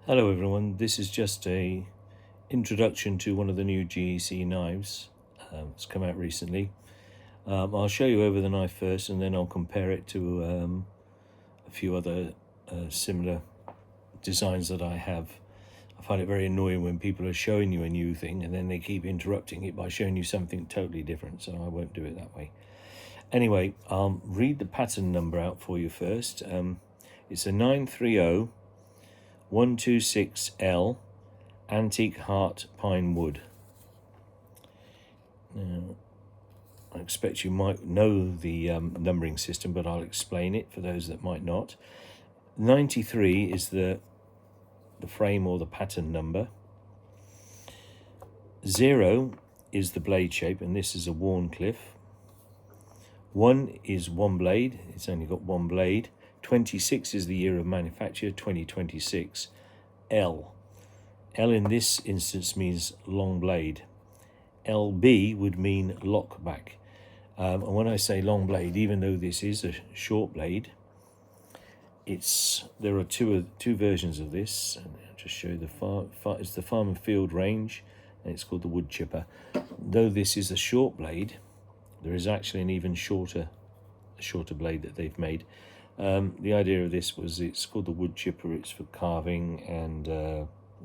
Hello everyone, this is just a introduction to one of the new GEC knives. It's come out recently. I'll show you over the knife first and then I'll compare it to a few other similar designs that I have. I find it very annoying when people are showing you a new thing and then they keep interrupting it by showing you something totally different, so I won't do it that way. Anyway, I'll read the pattern number out for you first. It's a 930-126L antique heart pine wood. Now, I expect you might know the numbering system, but I'll explain it for those that might not. 93 is the frame or the pattern number. 0 is the blade shape, and this is a Warncliffe. 1 is one blade, it's only got one blade. 26 is the year of manufacture, 2026. L in this instance means long blade. LB would mean lock back. And when I say long blade, even though this is a short blade, there are two versions of this. And I'll just show you it's the Farm and Field range, and it's called the wood chipper. Though this is a short blade, there is actually an even shorter blade that they've made. The idea of this was it's called the wood chipper. It's for carving and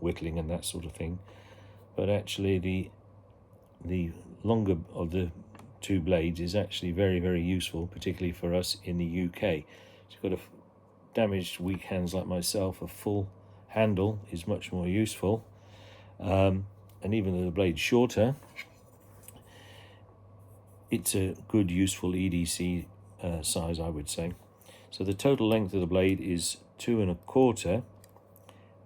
whittling and that sort of thing. But actually, the longer of the two blades is actually very, very useful, particularly for us in the UK. So you've got damaged, weak hands like myself. A full handle is much more useful. And even though the blade's shorter, it's a good, useful EDC size, I would say. So the total length of the blade is 2 1/4,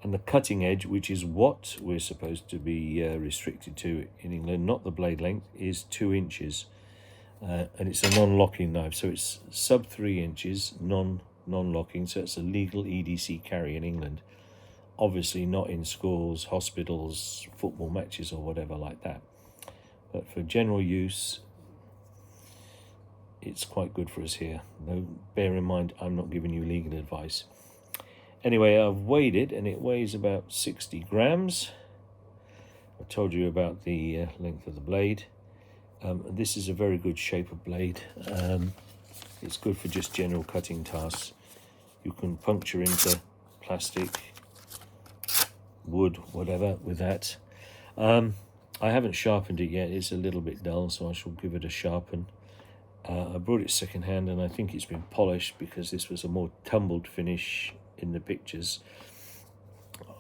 and the cutting edge, which is what we're supposed to be restricted to in England, not the blade length, is 2 inches. And it's a non-locking knife, so it's sub 3 inches, non-locking, so it's a legal EDC carry in England. Obviously not in schools, hospitals, football matches or whatever like that. But for general use, it's quite good for us here. Though bear in mind, I'm not giving you legal advice. Anyway, I've weighed it and it weighs about 60 grams. I told you about the length of the blade. This is a very good shape of blade. It's good for just general cutting tasks. You can puncture into plastic, wood, whatever with that. I haven't sharpened it yet. It's a little bit dull, so I shall give it a sharpen. I brought it second hand and I think it's been polished because this was a more tumbled finish in the pictures.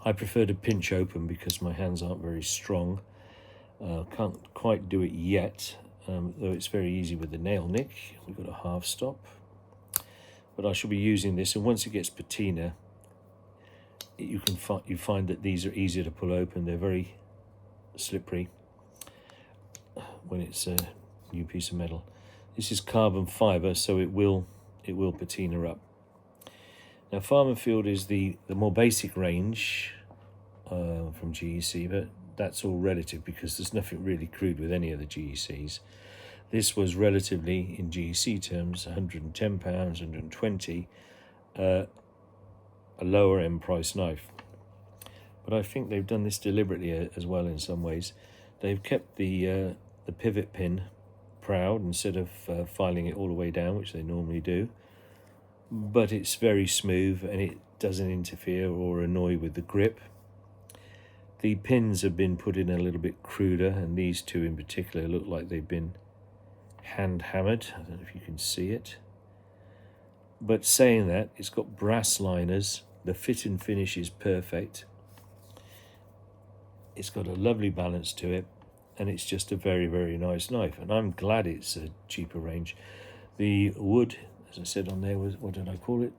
I prefer to pinch open because my hands aren't very strong. Can't quite do it yet, though it's very easy with the nail nick. We've got a half stop. But I shall be using this, and once it gets patina, you find that these are easier to pull open. They're very slippery when it's a new piece of metal. This is carbon fibre, so it will patina up. Now, Farm and Field is the more basic range from GEC, but that's all relative because there's nothing really crude with any of the GECs. This was relatively, in GEC terms, £110, 120, a lower end price knife. But I think they've done this deliberately as well in some ways. They've kept the pivot pin proud instead of filing it all the way down, which they normally do. But it's very smooth and it doesn't interfere or annoy with the grip. The pins have been put in a little bit cruder, and these two in particular look like they've been hand hammered. I don't know if you can see it. But saying that, it's got brass liners. The fit and finish is perfect. It's got a lovely balance to it, and it's just a very, very nice knife. And I'm glad it's a cheaper range. The wood, as I said on there, was, what did I call it?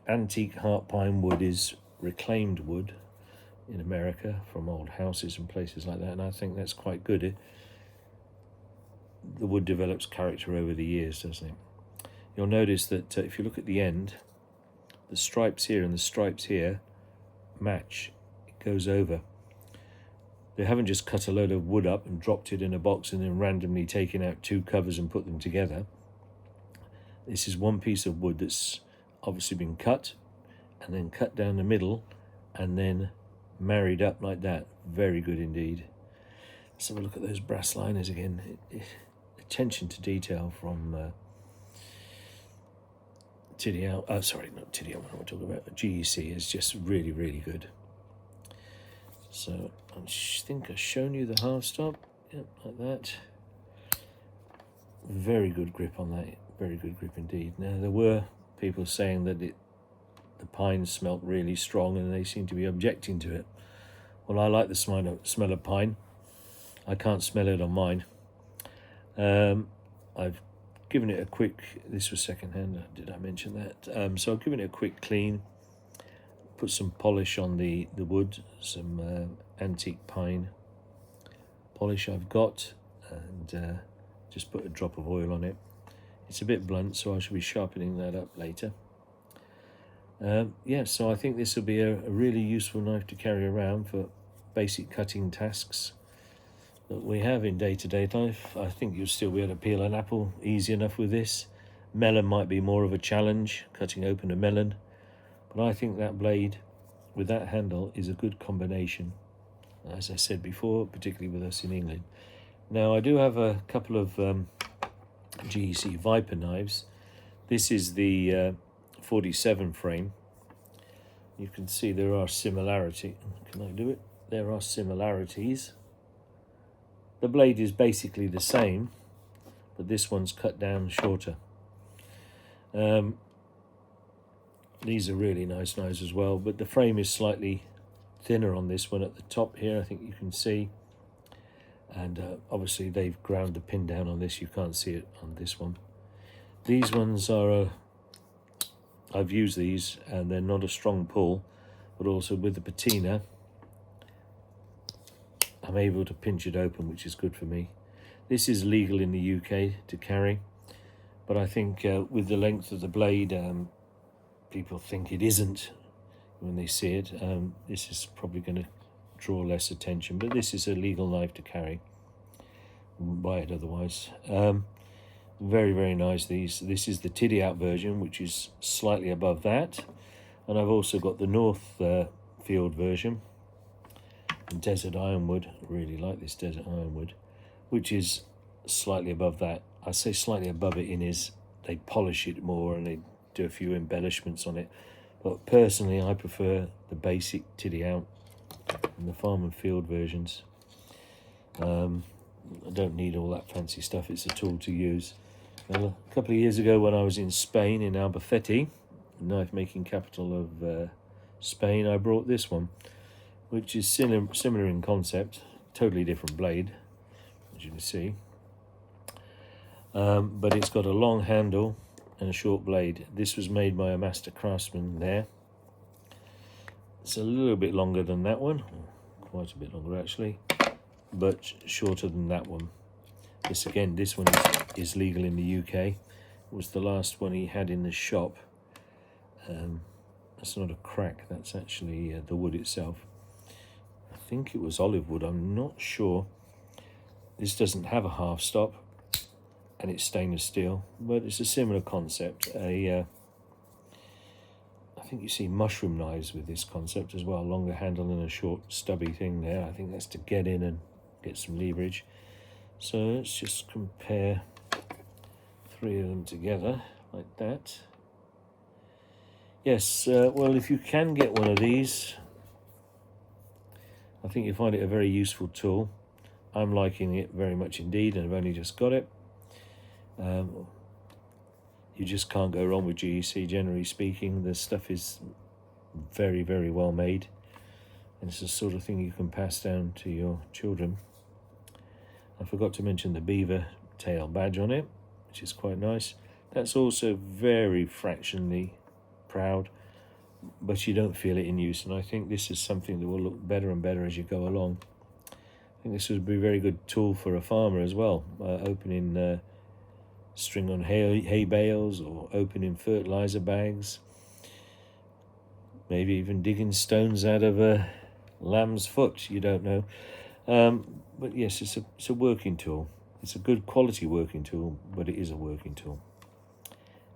Antique heart pine wood is reclaimed wood in America from old houses and places like that, and I think that's quite good. The wood develops character over the years, doesn't it? You'll notice that if you look at the end, the stripes here and the stripes here match. It goes over. They haven't just cut a load of wood up and dropped it in a box and then randomly taken out two covers and put them together. This is one piece of wood that's obviously been cut and then cut down the middle and then married up like that. Very good indeed. Let's have a look at those brass liners again. Attention to detail from sorry, not Tiddy Out, what am I talking about? GEC is just really, really good. So I think I've shown you the half stop. Yep, like that. Very good grip on that. Very good grip indeed. Now, there were people saying that the pine smelt really strong and they seem to be objecting to it. Well, I like the smell of pine. I can't smell it on mine. I've given it a quick, this was second hand, did I mention that? So I've given it a quick clean, put some polish on the wood, some antique pine polish I've got, and just put a drop of oil on it. It's a bit blunt, so I shall be sharpening that up later. Yeah, so I think this will be a really useful knife to carry around for basic cutting tasks that we have in day-to-day life. I think you'll still be able to peel an apple easy enough with this. Melon might be more of a challenge, cutting open a melon, but I think that blade with that handle is a good combination, as I said before, particularly with us in England. Now, I do have a couple of GEC Viper knives. This is the 47 frame. You can see there are similarities. Can I do it? There are similarities. The blade is basically the same, but this one's cut down shorter. These are really nice knives as well, but the frame is slightly thinner on this one at the top here, I think you can see. And obviously they've ground the pin down on this. You can't see it on this one. These ones are, I've used these and they're not a strong pull, but also with the patina, I'm able to pinch it open, which is good for me. This is legal in the UK to carry, but I think with the length of the blade, people think it isn't when they see it. This is probably going to draw less attention, but this is a legal knife to carry. Wouldn't buy it otherwise. Very, very nice. This is the Tiddy Out version, which is slightly above that, and I've also got the North Field version. Desert Ironwood, I really like this Desert Ironwood, which is slightly above that. I say slightly above it in is they polish it more and they do a few embellishments on it. But personally, I prefer the basic Tiddy Out and the Farm and Field versions. I don't need all that fancy stuff. It's a tool to use. Well, a couple of years ago when I was in Spain, in Albacete, knife making capital of Spain, I brought this one, which is similar in concept, totally different blade, as you can see. But it's got a long handle and a short blade. This was made by a master craftsman there. It's a little bit longer than that one, quite a bit longer actually, but shorter than that one. This one is legal in the UK. It was the last one he had in the shop. That's not a crack, that's actually the wood itself. I think it was olive wood, I'm not sure. This doesn't have a half stop and it's stainless steel, but it's a similar concept. I think you see mushroom knives with this concept as well, longer handle and a short stubby thing there. I think that's to get in and get some leverage. So let's just compare three of them together like that. Yes, well, if you can get one of these, I think you find it a very useful tool. I'm liking it very much indeed, and I've only just got it. You just can't go wrong with GEC, generally speaking. The stuff is very, very well made, and it's the sort of thing you can pass down to your children. I forgot to mention the beaver tail badge on it, which is quite nice. That's also very fractionally proud, but you don't feel it in use, and I think this is something that will look better and better as you go along. I think this would be a very good tool for a farmer as well, opening string on hay bales or opening fertilizer bags, maybe even digging stones out of a lamb's foot, you don't know. But yes, it's a working tool. It's a good quality working tool, but it is a working tool.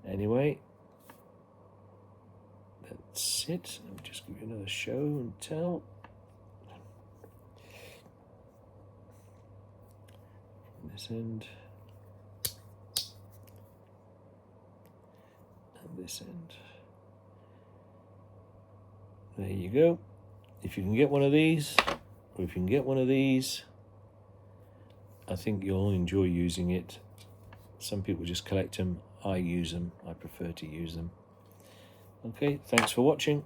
Anyway, that's it. Let me just give you another show and tell. this end. And this end. There you go. If you can get one of these, or if you can get one of these, I think you'll enjoy using it. Some people just collect them. I use them. I prefer to use them. Okay, thanks for watching.